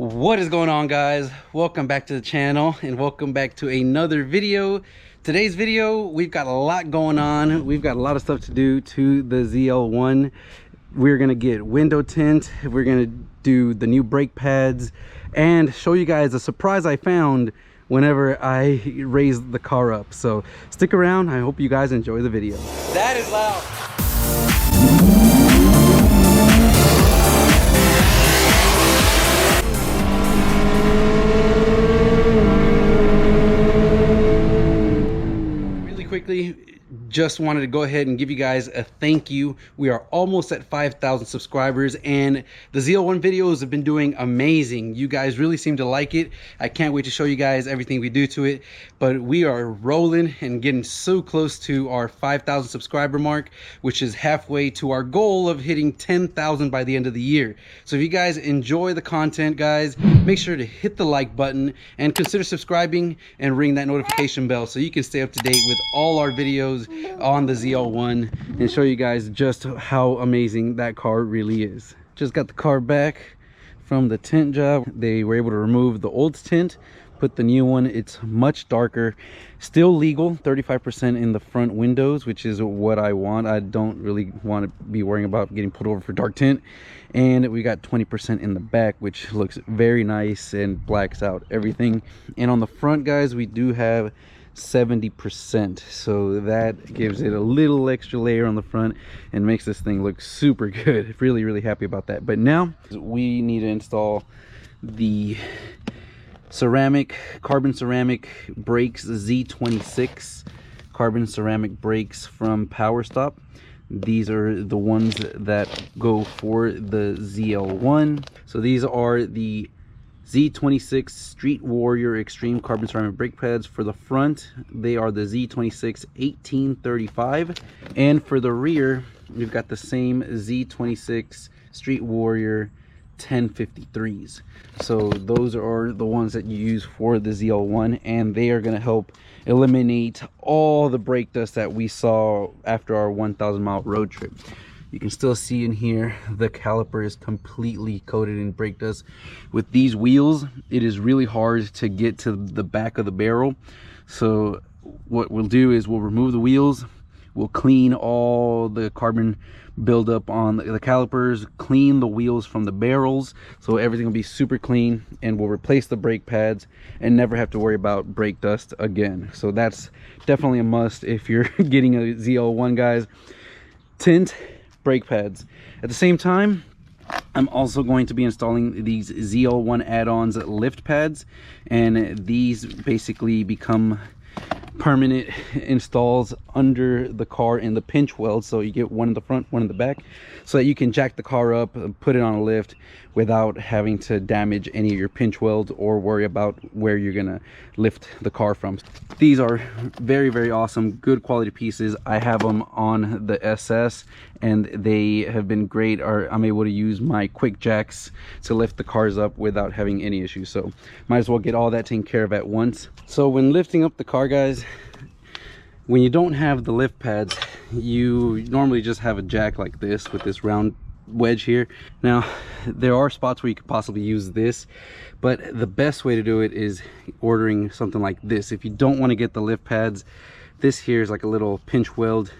What is going on, guys? Welcome back to the channel and welcome back to another video. Today's video, we've got a lot going on. We've got a lot of stuff to do to the ZL1. We're gonna get window tint, we're gonna do the new brake pads, and show you guys a surprise I found whenever I raised the car up. So stick around. I hope you guys enjoy the video. That is loud. Quickly, just wanted to go ahead and give you guys a thank you. We are almost at 5,000 subscribers and the ZL1 videos have been doing amazing. You guys really seem to like it. I can't wait to show you guys everything we do to it, but we are rolling and getting so close to our 5,000 subscriber mark, which is halfway to our goal of hitting 10,000 by the end of the year. So if you guys enjoy the content, guys, make sure to hit the like button and consider subscribing and ring that notification bell so you can stay up to date with all our videos on the ZL1 and show you guys just how amazing that car really is. Just got the car back from the tint job. They were able to remove the old tint, put the new one. It's much darker, still legal, 35% in the front windows, which is what I want. I don't really want to be worrying about getting pulled over for dark tint. And we got 20% in the back, which looks very nice and blacks out everything. And on the front, guys, we do have 70%, so that gives it a little extra layer on the front and makes this thing look super good. Really happy about that. But now we need to install the carbon ceramic brakes, Z26 carbon ceramic brakes from Power Stop. These are the ones that go for the ZL1. So these are the Z26 Street Warrior Extreme Carbon Ceramic Brake Pads. For the front, they are the Z26 1835, and for the rear, we've got the same Z26 Street Warrior 1053s. So those are the ones that you use for the ZL1, and they are going to help eliminate all the brake dust that we saw after our 1,000-mile road trip. You can still see in here the caliper is completely coated in brake dust. With these wheels, it is really hard to get to the back of the barrel. So what we'll do is we'll remove the wheels, we'll clean all the carbon buildup on the calipers, clean the wheels from the barrels, so everything will be super clean, and we'll replace the brake pads and never have to worry about brake dust again. So that's definitely a must if you're getting a ZL1, guys. Tint, brake pads. At the same time, I'm also going to be installing these ZL1 add-ons lift pads, and these basically become permanent installs under the car in the pinch weld. So you get one in the front, one in the back, so that you can jack the car up and put it on a lift without having to damage any of your pinch welds or worry about where you're gonna lift the car from. These are very awesome, good quality pieces. I have them on the SS and they have been great. I'm able to use my quick jacks to lift the cars up without having any issues. So might as well get all that taken care of at once. So when lifting up the car, guys, when you don't have the lift pads, you normally just have a jack like this with this round wedge here. Now there are spots where you could possibly use this, but the best way to do it is ordering something like this. If you don't want to get the lift pads, this here is like a little pinch weld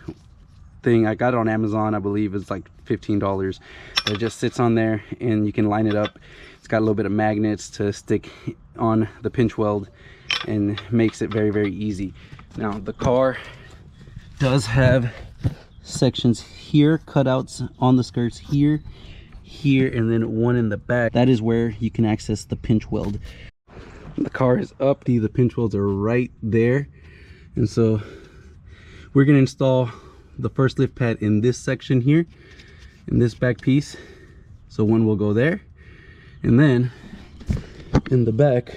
thing. I got it on Amazon. I believe it's like $15. It just sits on there and you can line it up. It's got a little bit of magnets to stick on the pinch weld and makes it very easy. Now the car does have sections here, cutouts on the skirts here, and then one in the back. That is where you can access the pinch weld. The car is up, the pinch welds are right there, and so we're going to install the first lift pad in this section here, in this back piece. So one will go there, and then in the back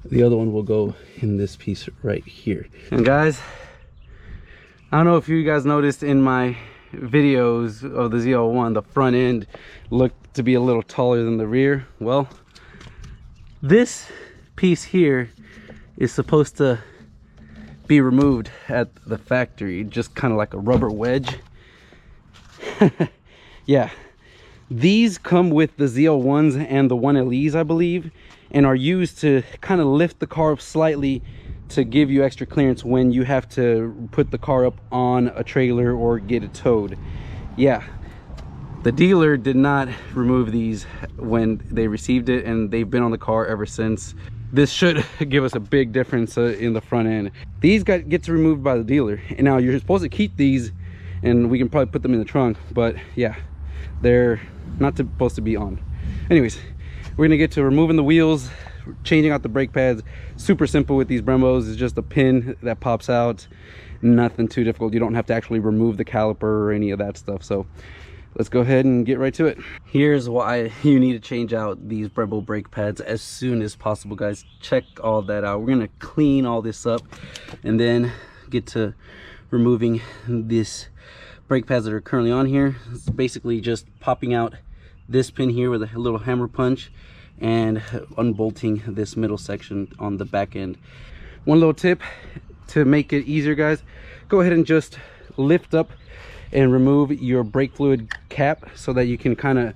the other one will go in this piece right here. And guys, I don't know if you guys noticed in my videos of the ZL1, the front end looked to be a little taller than the rear. Well, this piece here is supposed to be removed at the factory, just kind of like a rubber wedge. Yeah, These come with the ZL1s and the 1LEs, I believe, and are used to kind of lift the car up slightly to give you extra clearance when you have to put the car up on a trailer or get it towed. Yeah, the dealer did not remove these when they received it, and they've been on the car ever since. This should give us a big difference in the front end. These get removed by the dealer, and now you're supposed to keep these, and we can probably put them in the trunk, but yeah, they're not supposed to be on. Anyways, we're gonna get to removing the wheels, changing out the brake pads. Super simple with these Brembos. It's just a pin that pops out, nothing too difficult. You don't have to actually remove the caliper or any of that stuff. So let's go ahead and get right to it. Here's why you need to change out these Brembo brake pads as soon as possible, guys. Check all that out. We're gonna clean all this up and then get to removing this brake pads that are currently on here. It's basically just popping out this pin here with a little hammer punch and unbolting this middle section on the back end. One little tip to make it easier, guys, go ahead and just lift up and remove your brake fluid cap so that you can kind of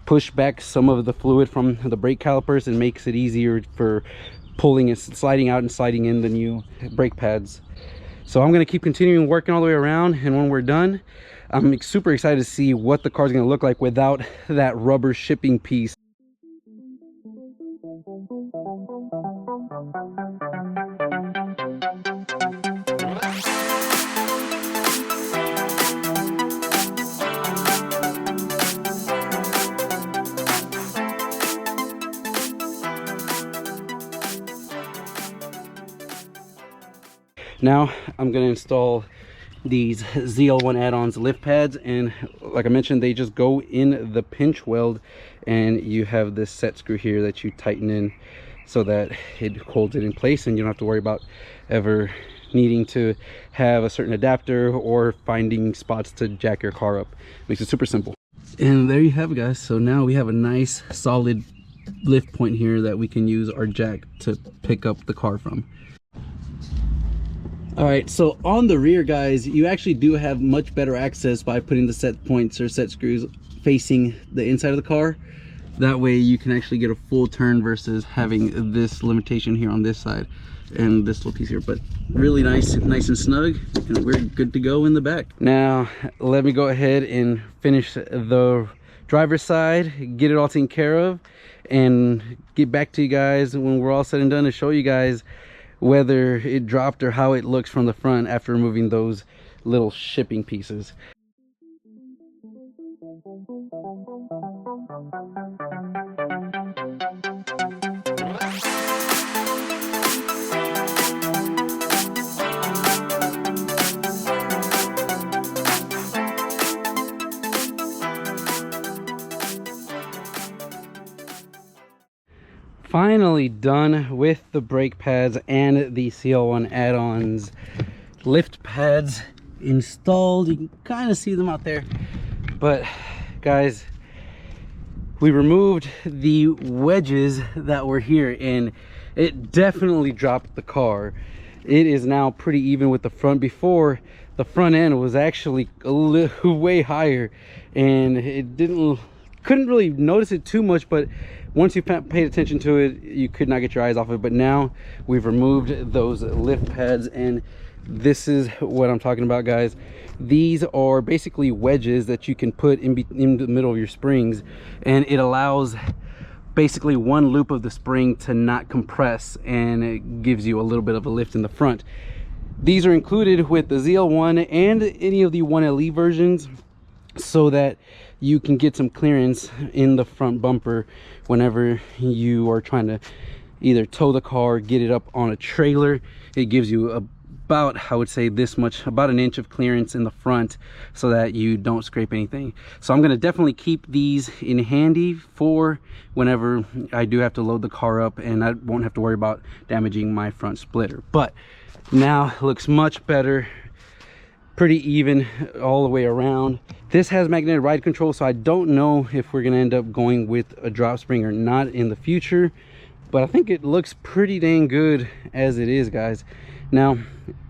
push back some of the fluid from the brake calipers, and makes it easier for pulling and sliding out and sliding in the new brake pads. So I'm going to keep continuing working all the way around, and when we're done, I'm super excited to see what the car's going to look like without that rubber shipping piece. Now I'm going to install these ZL1 add-ons lift pads, and like I mentioned, they just go in the pinch weld, and you have this set screw here that you tighten in so that it holds it in place, and you don't have to worry about ever needing to have a certain adapter or finding spots to jack your car up. Makes it super simple. And there you have it, guys. So now we have a nice solid lift point here that we can use our jack to pick up the car from. All right, so on the rear, guys, you actually do have much better access by putting the set points or set screws facing the inside of the car. That way you can actually get a full turn versus having this limitation here on this side and this little piece here. But really nice and snug, and we're good to go in the back. Now let me go ahead and finish the driver's side, get it all taken care of, and get back to you guys when we're all said and done to show you guys whether it dropped or how it looks from the front after removing those little shipping pieces. Finally done with the brake pads and the ZL1 add-ons lift pads installed. You can kind of see them out there, but guys, we removed the wedges that were here, and it definitely dropped the car. It is now pretty even with the front. Before, the front end was actually a little way higher, and it couldn't really notice it too much, but once you paid attention to it, you could not get your eyes off it. But now we've removed those lift pads, and this is what I'm talking about, guys. These are basically wedges that you can put in the middle of your springs, and it allows basically one loop of the spring to not compress, and it gives you a little bit of a lift in the front. These are included with the ZL1 and any of the 1LE versions, so that you can get some clearance in the front bumper whenever you are trying to either tow the car, get it up on a trailer. It gives you about, I would say, this much, about an inch of clearance in the front, so that you don't scrape anything. So I'm going to definitely keep these in handy for whenever I do have to load the car up, and I won't have to worry about damaging my front splitter. But now it looks much better, pretty even all the way around. This has magnetic ride control, so I don't know if we're gonna end up going with a drop spring or not in the future, but I think it looks pretty dang good as it is, guys. Now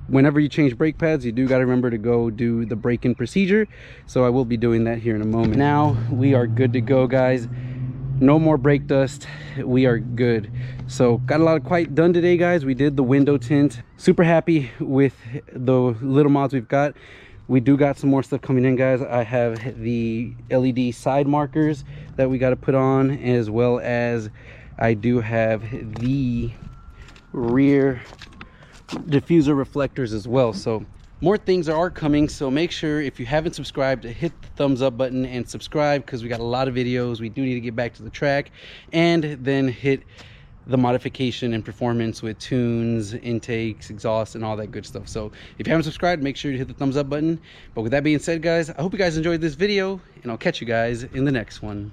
whenever you change brake pads, you do got to remember to go do the break-in procedure. So I will be doing that here in a moment. Now we are good to go, guys. No more brake dust. We are good. So got a lot of quite done today, guys. We did the window tint. Super happy with the little mods we've got. We do got some more stuff coming in, guys. I have the LED side markers that we got to put on, as well as I do have the rear diffuser reflectors as well. So more things are coming, so make sure, if you haven't subscribed, to hit the thumbs up button and subscribe, because we got a lot of videos. We do need to get back to the track, and then hit the modification and performance with tunes, intakes, exhaust, and all that good stuff. So if you haven't subscribed, make sure to hit the thumbs up button. But with that being said, guys, I hope you guys enjoyed this video, and I'll catch you guys in the next one.